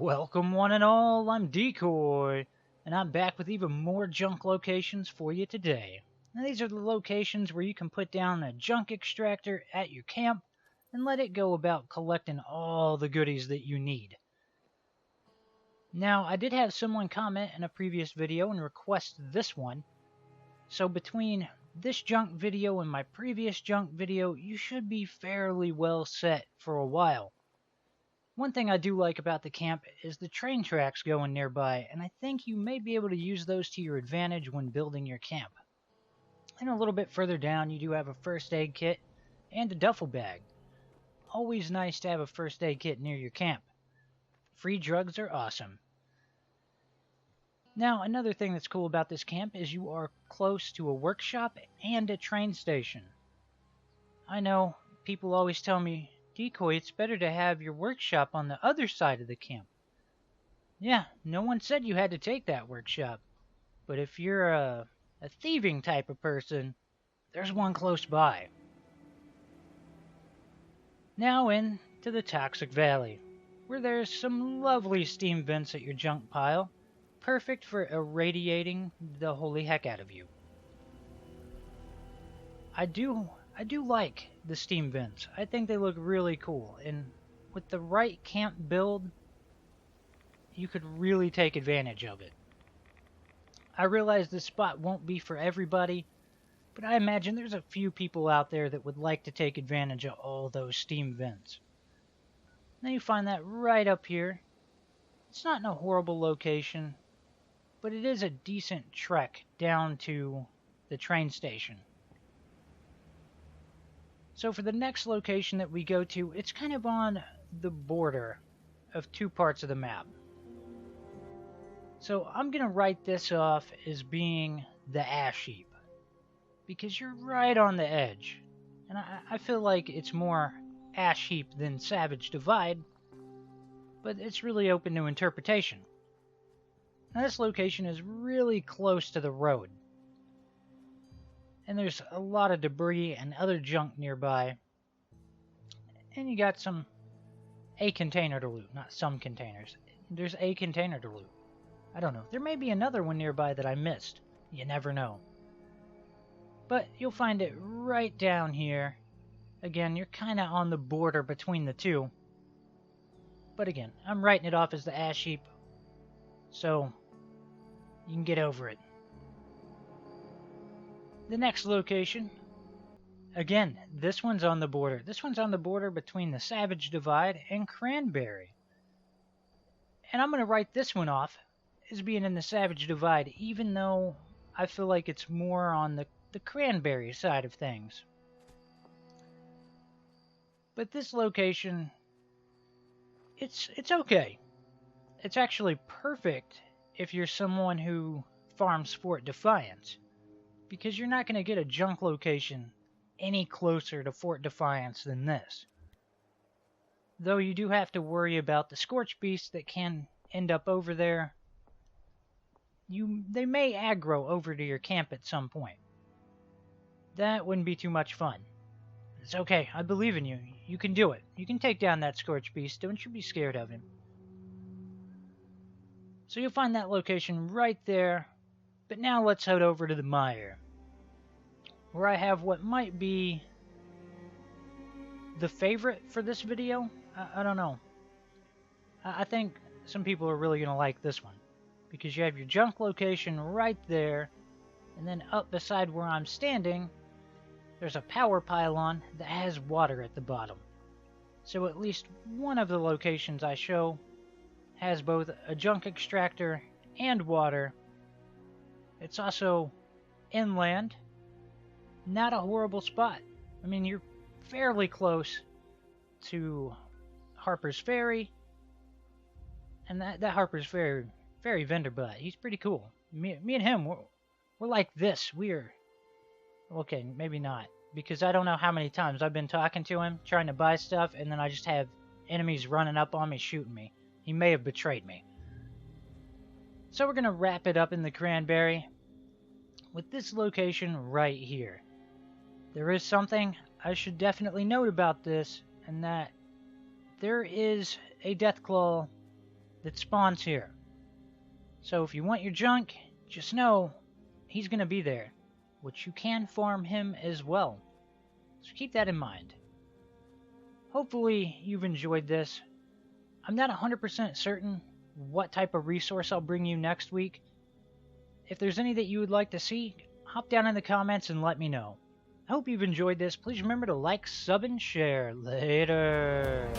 Welcome one and all, I'm Decoy, and I'm back with even more junk locations for you today. Now, these are the locations where you can put down a junk extractor at your camp and let it go about collecting all the goodies that you need. Now, I did have someone comment in a previous video and request this one, so between this junk video and my previous junk video, you should be fairly well set for a while. One thing I do like about the camp is the train tracks going nearby, and I think you may be able to use those to your advantage when building your camp. And a little bit further down, you do have a first aid kit and a duffel bag. Always nice to have a first aid kit near your camp. Free drugs are awesome. Now, another thing that's cool about this camp is you are close to a workshop and a train station. I know people always tell me, Decoy, it's better to have your workshop on the other side of the camp. Yeah, no one said you had to take that workshop. But if you're a thieving type of person, there's one close by. Now into the Toxic Valley, where there's some lovely steam vents at your junk pile, perfect for irradiating the holy heck out of you. I do like the steam vents. I think they look really cool, and with the right camp build, you could really take advantage of it. I realize this spot won't be for everybody, but I imagine there's a few people out there that would like to take advantage of all those steam vents. Now you find that right up here. It's not in a horrible location, but it is a decent trek down to the train station. So for the next location that we go to, it's kind of on the border of two parts of the map. So I'm going to write this off as being the Ash Heap, because you're right on the edge. And I feel like it's more Ash Heap than Savage Divide, but it's really open to interpretation. Now this location is really close to the road, and there's a lot of debris and other junk nearby. And you got a container to loot, not some containers. There's a container to loot. I don't know. There may be another one nearby that I missed. You never know. But you'll find it right down here. Again, you're kind of on the border between the two. But again, I'm writing it off as the Ash Heap, so you can get over it. The next location, again, this one's on the border. This one's on the border between the Savage Divide and Cranberry. And I'm going to write this one off as being in the Savage Divide, even though I feel like it's more on the Cranberry side of things. But this location, it's okay. It's actually perfect if you're someone who farms Fort Defiance, because you're not going to get a junk location any closer to Fort Defiance than this. Though you do have to worry about the Scorch Beasts that can end up over there. They may aggro over to your camp at some point. That wouldn't be too much fun. It's okay, I believe in you. You can do it. You can take down that Scorch Beast. Don't you be scared of him. So you'll find that location right there. But now let's head over to the Mire, where I have what might be the favorite for this video. I don't know. I think some people are really going to like this one, because you have your junk location right there, and then up beside where I'm standing, there's a power pylon that has water at the bottom. So at least one of the locations I show has both a junk extractor and water. It's also inland. Not a horrible spot. I mean, you're fairly close to Harper's Ferry. And that Harper's Ferry vendor bud, he's pretty cool. Me and him, we're like this. We're... Okay, maybe not. Because I don't know how many times I've been talking to him, trying to buy stuff, and then I just have enemies running up on me, shooting me. He may have betrayed me. So we're going to wrap it up in the Cranberry with this location right here. There is something I should definitely note about this, and that there is a Deathclaw that spawns here. So if you want your junk, just know he's going to be there, which you can farm him as well. So keep that in mind. Hopefully you've enjoyed this. I'm not 100% certain what type of resource I'll bring you next week. If there's any that you would like to see, hop down in the comments and let me know. I hope you've enjoyed this. Please remember to like, sub, and share. Later.